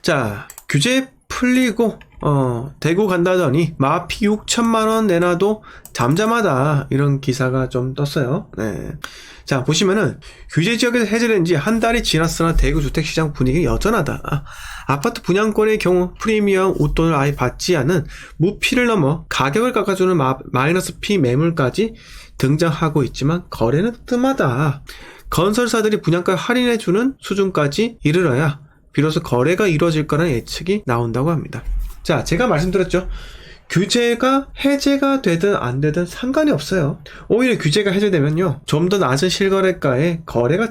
자, 규제 풀리고 대구 간다더니 마피 6천만원 내놔도 잠잠하다, 이런 기사가 좀 떴어요. 네. 자, 보시면은 규제 지역에서 해제된 지 한 달이 지났으나 대구 주택시장 분위기는 여전하다. 아파트 분양권의 경우 프리미엄 웃돈을 아예 받지 않은 무피를 넘어 가격을 깎아주는 마이너스 피 매물까지 등장하고 있지만 거래는 뜸하다. 건설사들이 분양가 할인해주는 수준까지 이르러야 비로소 거래가 이루어질 거라는 예측이 나온다고 합니다. 자, 제가 말씀드렸죠. 규제가 해제가 되든 안 되든 상관이 없어요. 오히려 규제가 해제되면요, 좀 더 낮은 실거래가에 거래가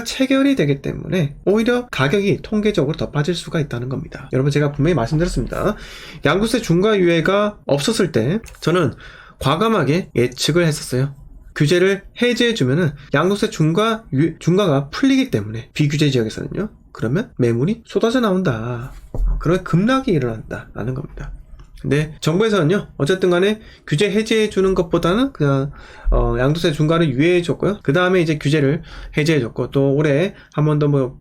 체결이 되기 때문에 오히려 가격이 통계적으로 더 빠질 수가 있다는 겁니다. 여러분, 제가 분명히 말씀드렸습니다. 양도세 중과 유예가 없었을 때 저는 과감하게 예측을 했었어요. 규제를 해제해주면은 양도세 중과가 풀리기 때문에 비규제 지역에서는요, 그러면 매물이 쏟아져 나온다. 그러면 급락이 일어난다라는 겁니다. 근데 정부에서는요, 어쨌든 간에 규제 해제해주는 것보다는 그냥 양도세 중과를 유예해줬고요, 그 다음에 이제 규제를 해제해줬고, 또 올해 한 번 더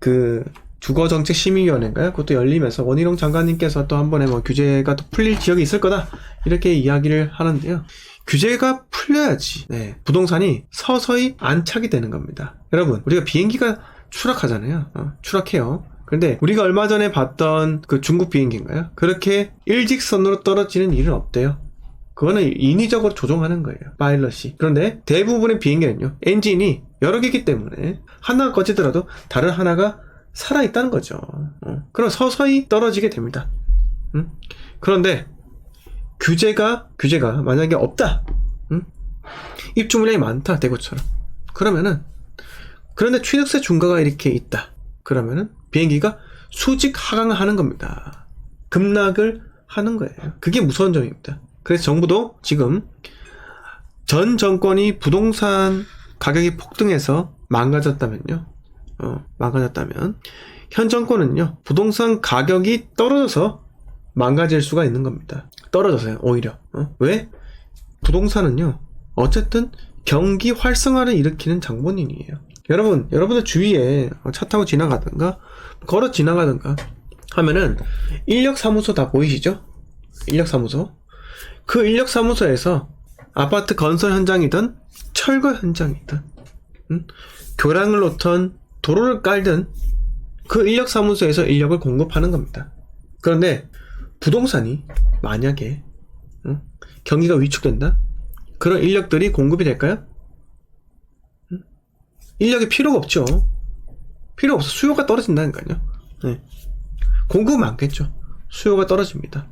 주거정책심의위원회인가요? 그것도 열리면서 원희룡 장관님께서 또 한 번에 규제가 또 풀릴 지역이 있을 거다, 이렇게 이야기를 하는데요. 규제가 풀려야지, 네, 부동산이 서서히 안착이 되는 겁니다. 여러분, 우리가 비행기가 추락하잖아요. 추락해요. 근데 우리가 얼마 전에 봤던 그 중국 비행기인가요? 그렇게 일직선으로 떨어지는 일은 없대요. 그거는 인위적으로 조종하는 거예요, 파일럿이. 그런데 대부분의 비행기는요, 엔진이 여러 개이기 때문에 하나가 꺼지더라도 다른 하나가 살아있다는 거죠. 그럼 서서히 떨어지게 됩니다. 그런데 규제가 만약에 없다, 입주 물량이 많다, 대구처럼. 그런데 취득세 중과가 이렇게 있다, 그러면은 비행기가 수직 하강을 하는 겁니다. 급락을 하는 거예요. 그게 무서운 점입니다. 그래서 정부도 지금 전 정권이 부동산 가격이 폭등해서 망가졌다면 현 정권은요, 부동산 가격이 떨어져서 망가질 수가 있는 겁니다. 떨어져서요, 오히려. 왜? 부동산은요, 어쨌든 경기 활성화를 일으키는 장본인이에요. 여러분들 주위에 차 타고 지나가든가 걸어 지나가든가 하면은 인력사무소 다 보이시죠? 인력사무소. 그 인력사무소에서 아파트 건설 현장이든 철거 현장이든 교량을 놓던 도로를 깔든 그 인력사무소에서 인력을 공급하는 겁니다. 그런데 부동산이 만약에 경기가 위축된다? 그런 인력들이 공급이 될까요? 인력이 필요가 없죠. 필요 없어. 수요가 떨어진다니까요. 네. 공급은 많겠죠. 수요가 떨어집니다.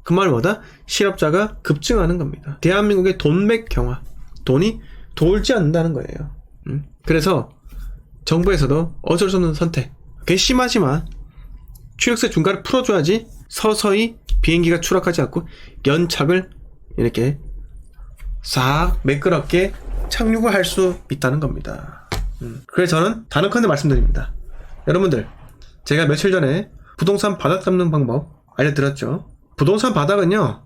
그 말 뭐다? 실업자가 급증하는 겁니다. 대한민국의 돈맥 경화, 돈이 돌지 않는다는 거예요. 그래서 정부에서도 어쩔 수 없는 선택, 괘씸하지만 취득세 중과를 풀어줘야지 서서히 비행기가 추락하지 않고 연착을 이렇게 싹 매끄럽게 착륙을 할 수 있다는 겁니다. 그래서 저는 단언컨대 말씀드립니다. 여러분들, 제가 며칠 전에 부동산 바닥 잡는 방법 알려드렸죠. 부동산 바닥은요,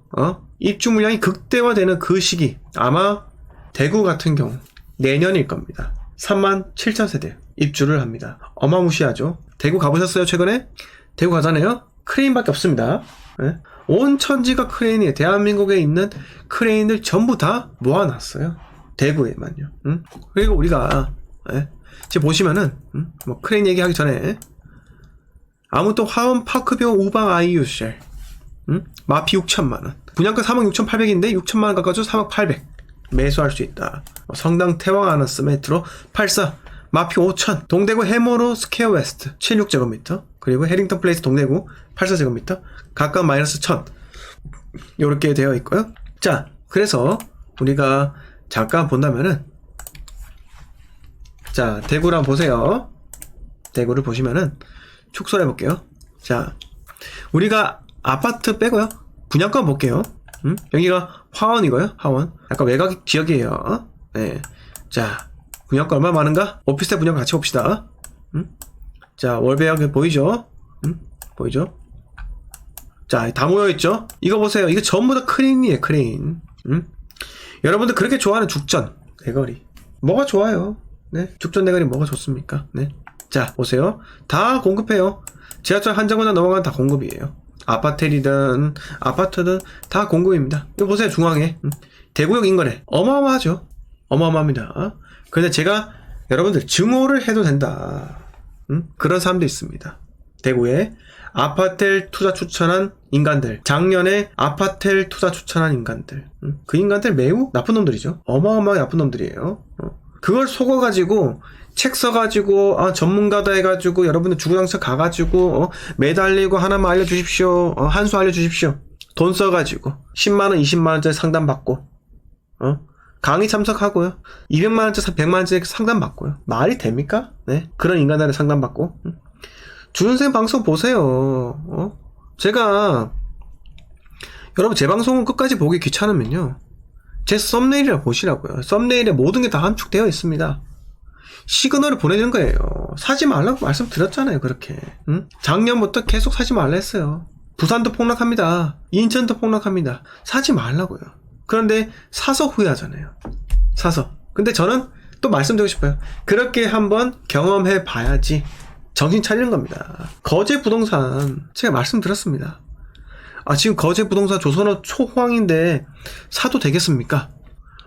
입주 물량이 극대화되는 그 시기, 아마 대구 같은 경우 내년일 겁니다. 37,000세대 입주를 합니다. 어마무시하죠. 대구 가보셨어요, 최근에? 대구 가잖아요? 크레인밖에 없습니다. 네? 온 천지가 크레인이에요. 대한민국에 있는 크레인을 전부 다 모아놨어요, 대구에만요. 그리고 우리가 지금 보시면은 크레인 얘기하기 전에 아무튼 화원 파크병 우방 아이유셀 마피 6천만원, 분양가 46,800인데 6천만원 깎아줘 3,800 매수할 수 있다. 성당 태왕 아너스 메트로 84 마피 5천, 동대구 해머로 스퀘어 웨스트 76제곱미터, 그리고 해링턴 플레이스 동대구 84제곱미터 각각 마이너스 1000 요렇게 되어 있고요. 자, 그래서 우리가 잠깐 본다면은, 자, 대구를 한번 보세요. 대구를 보시면은 축소를 해볼게요. 자, 우리가 아파트 빼고요, 분양가 볼게요. 여기가 화원이고요, 화원. 약간 외곽 지역이에요. 네. 자, 분양가 얼마 많은가? 오피스텔 분양가 같이 봅시다. 자, 월배역 보이죠? 보이죠? 자, 다 모여있죠? 이거 보세요. 이거 전부 다 크레인이에요, 크레인. 여러분들 그렇게 좋아하는 죽전 대거리, 뭐가 좋아요? 네, 죽전 대거리 뭐가 좋습니까? 네. 자, 보세요. 다 공급해요. 지하철 한 정거장 넘어가면 다 공급이에요. 아파트든 아파트든 다 공급입니다. 이거 보세요. 중앙에 대구역 인근에 어마어마하죠. 어마어마합니다. 근데 제가 여러분들 증오를 해도 된다. 그런 사람도 있습니다. 대구에 아파텔 투자 추천한 인간들, 작년에 아파텔 투자 추천한 인간들, 그 인간들 매우 나쁜 놈들이죠. 어마어마하게 나쁜 놈들이에요. 그걸 속아가지고 책 써가지고 전문가다 해가지고 여러분들 주구장창 가가지고 매달리고 하나만 알려주십시오. 한 수 알려주십시오. 돈 써가지고 10만원 20만원짜리 상담받고 강의 참석하고요. 200만원짜리 100만원짜리 상담받고요. 말이 됩니까? 네, 그런 인간들의 상담받고 준쌤 방송 보세요. 제가 여러분 제 방송은 끝까지 보기 귀찮으면요 제 썸네일이라 보시라고요. 썸네일에 모든 게 다 함축되어 있습니다. 시그널을 보내주는 거예요. 사지 말라고 말씀드렸잖아요. 그렇게 작년부터 계속 사지 말라 했어요. 부산도 폭락합니다. 인천도 폭락합니다. 사지 말라고요. 그런데 사서 후회하잖아요. 사서. 근데 저는 또 말씀드리고 싶어요. 그렇게 한번 경험해 봐야지 정신 차리는 겁니다. 거제 부동산 제가 말씀드렸습니다. 지금 거제 부동산 조선업 초호황인데 사도 되겠습니까?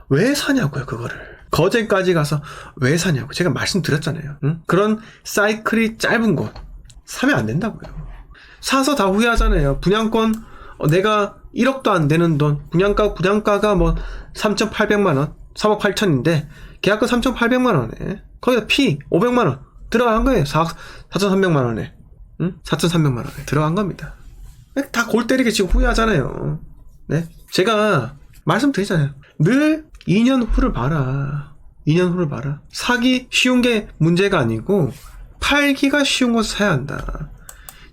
왜 사냐고요, 그거를. 거제까지 가서 왜 사냐고 제가 말씀드렸잖아요. 그런 사이클이 짧은 곳 사면 안 된다고요. 사서 다 후회하잖아요. 분양권 내가 1억도 안 되는 돈 분양가가 뭐 3,800만원 3억 8천인데 계약금 3,800만원에 거기다 피 500만원 들어간 거예요. 4,300만원에 4,300만원에 들어간 겁니다. 다 골 때리게 지금 후회하잖아요. 네? 제가 말씀드리잖아요. 늘 2년 후를 봐라. 2년 후를 봐라. 사기 쉬운 게 문제가 아니고 팔기가 쉬운 것을 사야 한다.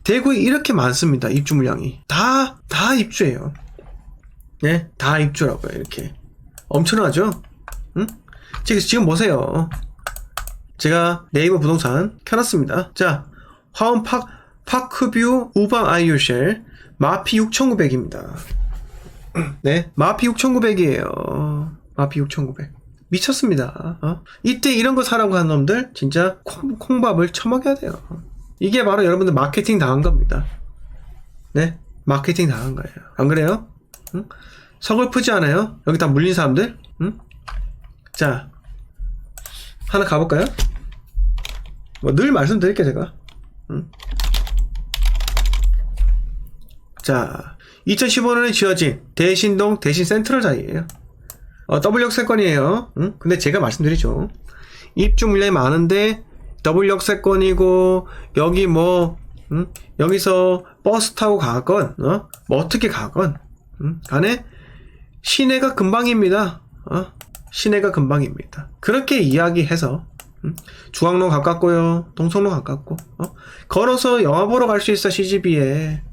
대구에 이렇게 많습니다. 입주 물량이. 다 입주예요. 네? 다 입주라고요. 이렇게. 엄청나죠? 응? 지금 보세요. 제가 네이버 부동산 켜놨습니다. 자, 화원 파크뷰 우방 아이유쉘 마피 6,900입니다. 네, 마피 6,900이에요. 마피 6,900. 미쳤습니다. 이때 이런 거 사라고 하는 놈들 진짜 콩밥을 처먹여야 돼요. 이게 바로 여러분들 마케팅 당한 겁니다. 네, 마케팅 당한 거예요. 안 그래요? 응? 서글프지 않아요? 여기 다 물린 사람들? 응? 자, 하나 가볼까요? 뭐 늘 말씀드릴게요, 제가. 응? 자, 2015년에 지어진 대신동 대신 센트럴 자리예요. W역세권이에요. 응? 근데 제가 말씀드리죠. 입주 물량이 많은데 W역세권이고 여기 뭐 여기서 버스 타고 가건 뭐 어떻게 가건 간에 시내가 금방입니다. 시내가 금방입니다. 그렇게 이야기해서 중앙로 가깝고요. 동성로 가깝고 걸어서 영화 보러 갈 수 있어. CGV에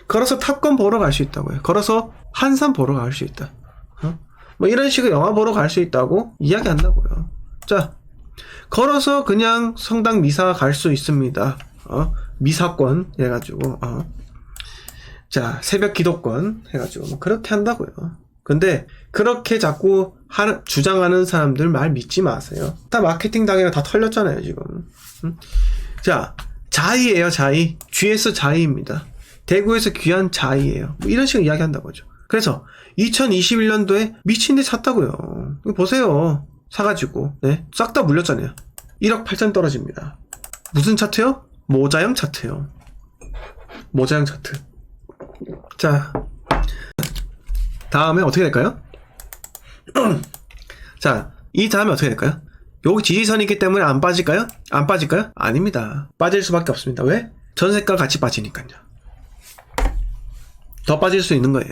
걸어서 탑건 보러 갈 수 있다고요. 걸어서 한산 보러 갈 수 있다. 뭐 이런 식으로 영화 보러 갈 수 있다고 이야기한다고요. 자, 걸어서 그냥 성당 미사 갈 수 있습니다. 미사권 해가지고 자, 새벽 기도권 해가지고 뭐 그렇게 한다고요. 근데 그렇게 자꾸 주장하는 사람들 말 믿지 마세요. 다 마케팅 당해가 다 털렸잖아요 지금. 자, 자이예요. 자이. GS 자이입니다. 대구에서 귀한 자이예요. 뭐 이런 식으로 이야기한다고 하죠. 그래서 2021년도에 미친듯이 샀다고요. 이거 보세요. 사가지고 네, 싹 다 물렸잖아요. 1억 8천 떨어집니다. 무슨 차트요? 모자형 차트요. 모자형 차트. 자, 다음에 어떻게 될까요? 자, 이 다음에 어떻게 될까요? 여기 지지선이 있기 때문에 안 빠질까요? 안 빠질까요? 아닙니다. 빠질 수밖에 없습니다. 왜? 전세가 같이 빠지니까요. 더 빠질 수 있는 거예요.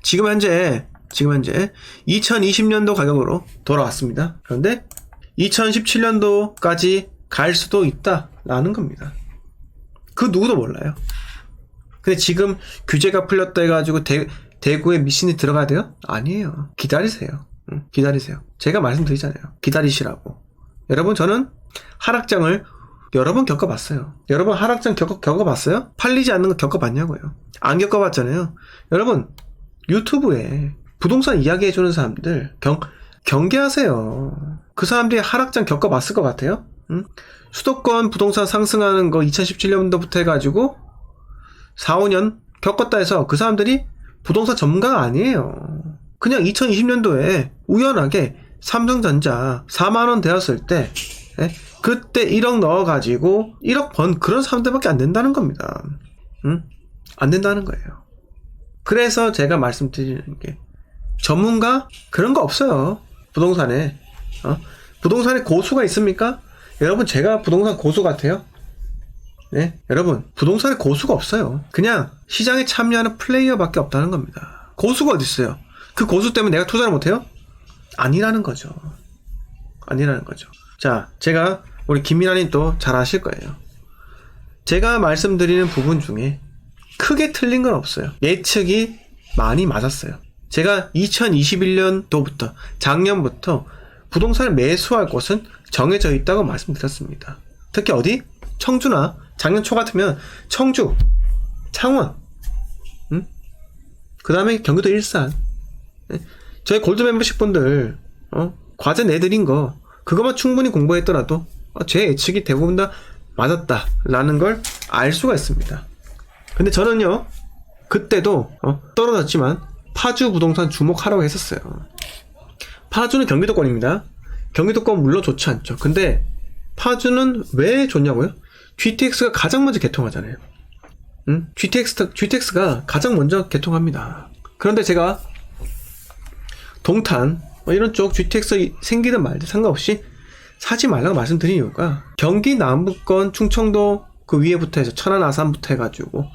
지금 현재 2020년도 가격으로 돌아왔습니다. 그런데 2017년도까지 갈 수도 있다라는 겁니다. 그 누구도 몰라요. 근데 지금 규제가 풀렸다 해가지고 대구에 미신이 들어가야 돼요? 아니에요. 기다리세요. 기다리세요. 제가 말씀드리잖아요. 기다리시라고. 여러분, 저는 하락장을 여러 번 겪어봤어요. 여러분 하락장 겪어봤어요? 팔리지 않는 거 겪어봤냐고요. 안 겪어봤잖아요. 여러분 유튜브에 부동산 이야기해주는 사람들 경계하세요. 그 사람들이 하락장 겪어봤을 것 같아요? 수도권 부동산 상승하는 거 2017년도부터 해가지고 4, 5년 겪었다 해서 그 사람들이 부동산 전문가가 아니에요. 그냥 2020년도에 우연하게 삼성전자 4만원 되었을 때 그때 1억 넣어가지고 1억 번 그런 사람들밖에 안 된다는 겁니다. 안 된다는 거예요. 그래서 제가 말씀드리는 게 전문가 그런 거 없어요. 부동산에 부동산에 고수가 있습니까? 여러분 제가 부동산 고수 같아요? 네, 여러분 부동산에 고수가 없어요. 그냥 시장에 참여하는 플레이어밖에 없다는 겁니다. 고수가 어디 있어요? 그 고수 때문에 내가 투자를 못해요? 아니라는 거죠. 아니라는 거죠. 자, 제가 우리 김민아님 또 잘 아실 거예요. 제가 말씀드리는 부분 중에 크게 틀린 건 없어요. 예측이 많이 맞았어요. 제가 2021년도부터 작년부터 부동산을 매수할 곳은 정해져 있다고 말씀드렸습니다. 특히 어디? 청주나 작년 초 같으면 청주, 창원, 그 다음에 경기도 일산. 저희 골드 멤버십 분들 과제 내드린 거 그것만 충분히 공부했더라도 제 예측이 대부분 다 맞았다라는 걸 알 수가 있습니다. 근데 저는요 그때도 떨어졌지만 파주 부동산 주목하라고 했었어요. 파주는 경기도권입니다. 경기도권 물론 좋지 않죠. 근데 파주는 왜 좋냐고요? GTX가 가장 먼저 개통하잖아요. GTX가 가장 먼저 개통합니다. 그런데 제가 동탄 이런 쪽 GTX 생기든 말든 상관없이 사지 말라고 말씀드린 이유가 경기 남부권 충청도 그 위에부터 해서 천안 아산부터 해가지고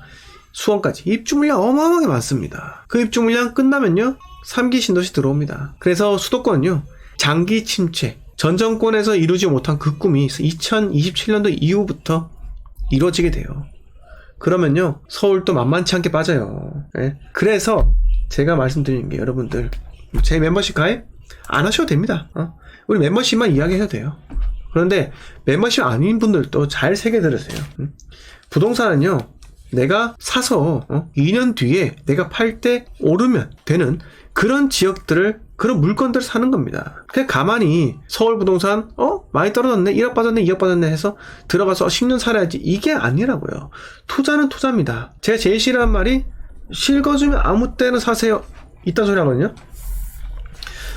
수원까지 입주 물량 어마어마하게 많습니다. 그 입주 물량 끝나면요 3기 신도시 들어옵니다. 그래서 수도권은요 장기 침체 전 정권에서 이루지 못한 그 꿈이 2027년도 이후부터 이루어지게 돼요. 그러면요 서울도 만만치 않게 빠져요. 네? 그래서 제가 말씀드리는 게 여러분들 제 멤버십 가입 안 하셔도 됩니다. 우리 멤버십만 이야기해도 돼요. 그런데 멤버십 아닌 분들도 잘 새겨 들으세요. 부동산은요 내가 사서 2년 뒤에 내가 팔 때 오르면 되는 그런 지역들을 그런 물건들을 사는 겁니다. 그냥 가만히 서울 부동산 많이 떨어졌네 1억 빠졌네 2억 빠졌네 해서 들어가서 10년 살아야지 이게 아니라고요. 투자는 투자입니다. 제가 제일 싫어하는 말이 실거주면 아무 때나 사세요 이딴 소리 하거든요.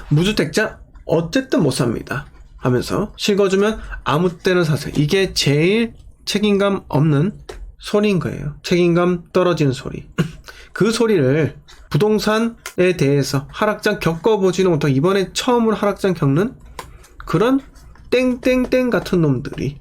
무주택자 어쨌든 못 삽니다 하면서 실거주면 아무 때나 사세요. 이게 제일 책임감 없는 소리인 거예요. 책임감 떨어지는 소리. 그 소리를 부동산에 대해서 하락장 겪어보지는 못하고 이번에 처음으로 하락장 겪는 그런 땡땡땡 같은 놈들이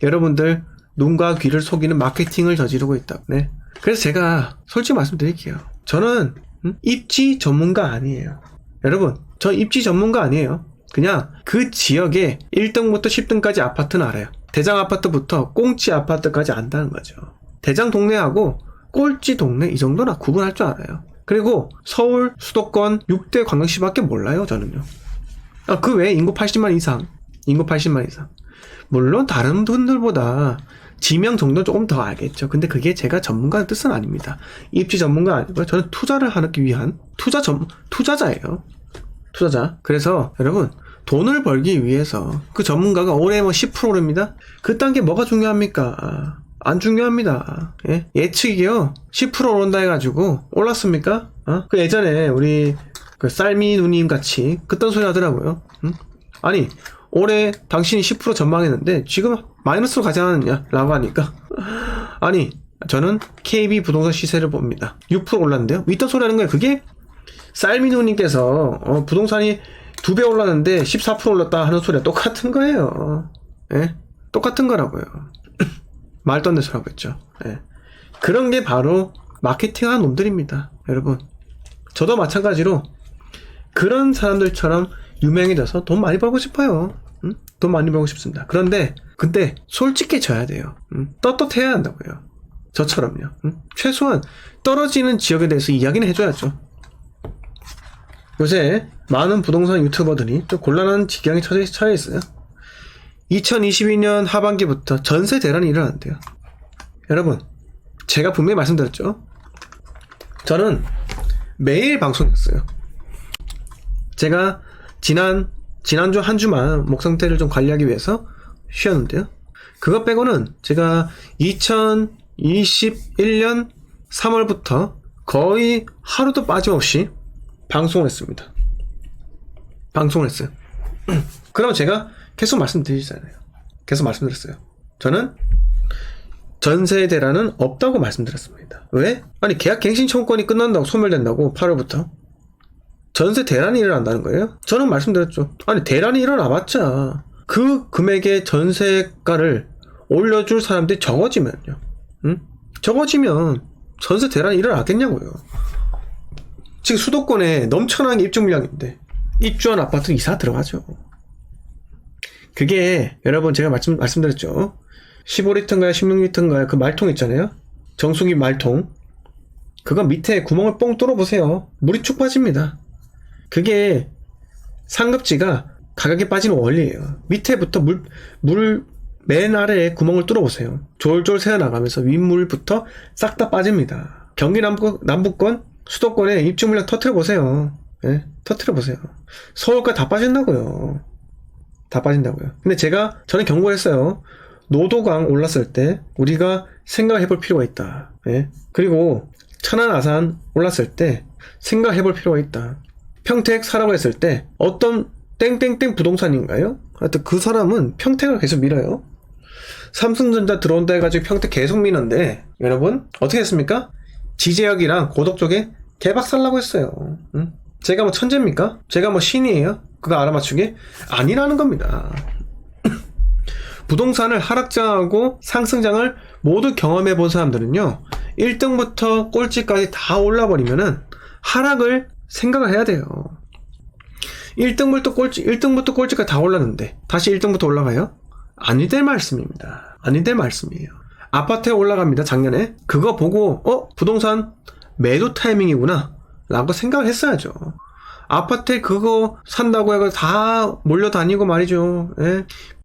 여러분들 눈과 귀를 속이는 마케팅을 저지르고 있다. 네. 그래서 제가 솔직히 말씀드릴게요. 저는 입지 전문가 아니에요. 여러분 저 입지 전문가 아니에요. 그냥 그 지역에 1등부터 10등까지 아파트는 알아요. 대장 아파트부터 꽁치 아파트까지 안다는 거죠. 대장 동네하고 꼴찌 동네 이 정도나 구분할 줄 알아요. 그리고 서울 수도권 6대 광역시밖에 몰라요. 저는요. 그 외에 인구 80만 이상 물론 다른 분들보다 지명 정도는 조금 더 알겠죠. 근데 그게 제가 전문가의 뜻은 아닙니다. 입지 전문가 아니고요. 저는 투자를 하기 위한 투자자예요. 투자자. 그래서 여러분 돈을 벌기 위해서 그 전문가가 올해 10% 오릅니다. 그딴 게 뭐가 중요합니까? 안 중요합니다. 예? 예측이요 10% 오른다 해가지고 올랐습니까? 그 예전에 우리 그 쌀미 누님 같이 그딴 소리 하더라고요. 아니 올해 당신이 10% 전망했는데 지금 마이너스로 가지 않았냐 라고 하니까 아니 저는 KB 부동산 시세를 봅니다. 6% 올랐는데요. 이딴 소리 하는 거예요. 그게 쌀미 누님께서 부동산이 2배 올랐는데 14% 올랐다 하는 소리가 똑같은 거예요. 예? 똑같은 거라고요. 말도 안 되는 소리 하고 있죠. 예. 그런 게 바로 마케팅하는 놈들입니다. 여러분 저도 마찬가지로 그런 사람들처럼 유명해져서 돈 많이 벌고 싶어요. 돈 많이 벌고 싶습니다. 그런데 솔직해져야 돼요. 떳떳해야 한다고요. 저처럼요. 최소한 떨어지는 지역에 대해서 이야기는 해줘야죠. 요새 많은 부동산 유튜버들이 또 곤란한 지경에 처해 있어요. 2022년 하반기부터 전세 대란이 일어난대요. 여러분 제가 분명히 말씀드렸죠. 저는 매일 방송했어요. 제가 지난주 한 주만 목 상태를 좀 관리하기 위해서 쉬었는데요. 그거 빼고는 제가 2021년 3월부터 거의 하루도 빠짐없이 방송을 했습니다. 방송을 했어요. 그럼 제가 계속 말씀드리잖아요. 계속 말씀드렸어요. 저는 전세 대란은 없다고 말씀드렸습니다. 왜? 아니 계약갱신 청구권이 끝난다고 소멸된다고 8월부터 전세 대란이 일어난다는 거예요? 저는 말씀드렸죠. 아니 대란이 일어나봤자 그 금액의 전세가를 올려줄 사람들이 적어지면요. 응? 적어지면 전세 대란이 일어나겠냐고요. 지금 수도권에 넘쳐나는 게 입주 물량인데 입주한 아파트 이사 들어가죠. 그게 여러분 제가 말씀드렸죠. 15리터인가요 16리터인가요 그 말통 있잖아요. 정수기 말통. 그거 밑에 구멍을 뻥 뚫어보세요. 물이 쭉 빠집니다. 그게 상급지가 가격이 빠지는 원리예요. 밑에부터 물 맨 아래에 구멍을 뚫어보세요. 졸졸 새어나가면서 윗물부터 싹 다 빠집니다. 경기 남부권 수도권에 입주 물량 터트려보세요. 네? 터트려보세요. 서울까지 다 빠진다고요. 다 빠진다고요. 근데 저는 경고했어요. 노도강 올랐을 때 우리가 생각해볼 필요가 있다. 네? 그리고 천안 아산 올랐을 때 생각해볼 필요가 있다. 평택 사라고 했을 때 어떤 땡땡땡 부동산인가요? 하여튼 그 사람은 평택을 계속 밀어요. 삼성전자 들어온다 해가지고 평택 계속 미는데 여러분 어떻게 했습니까? 지제역이랑 고덕 쪽에 개박살나고 했어요. 응? 제가 뭐 천재입니까? 제가 뭐 신이에요? 그거 알아맞추게? 아니라는 겁니다. 부동산을 하락장하고 상승장을 모두 경험해 본 사람들은요 1등부터 꼴찌까지 다 올라버리면은 하락을 생각을 해야 돼요. 1등부터 꼴찌까지 다 올랐는데 다시 1등부터 올라가요? 아니 될 말씀입니다. 아니 될 말씀이에요. 아파트에 올라갑니다. 작년에 그거 보고 부동산 매도 타이밍이구나 라고 생각을 했어야죠. 아파트에 그거 산다고 해서 다 몰려다니고 말이죠. 예?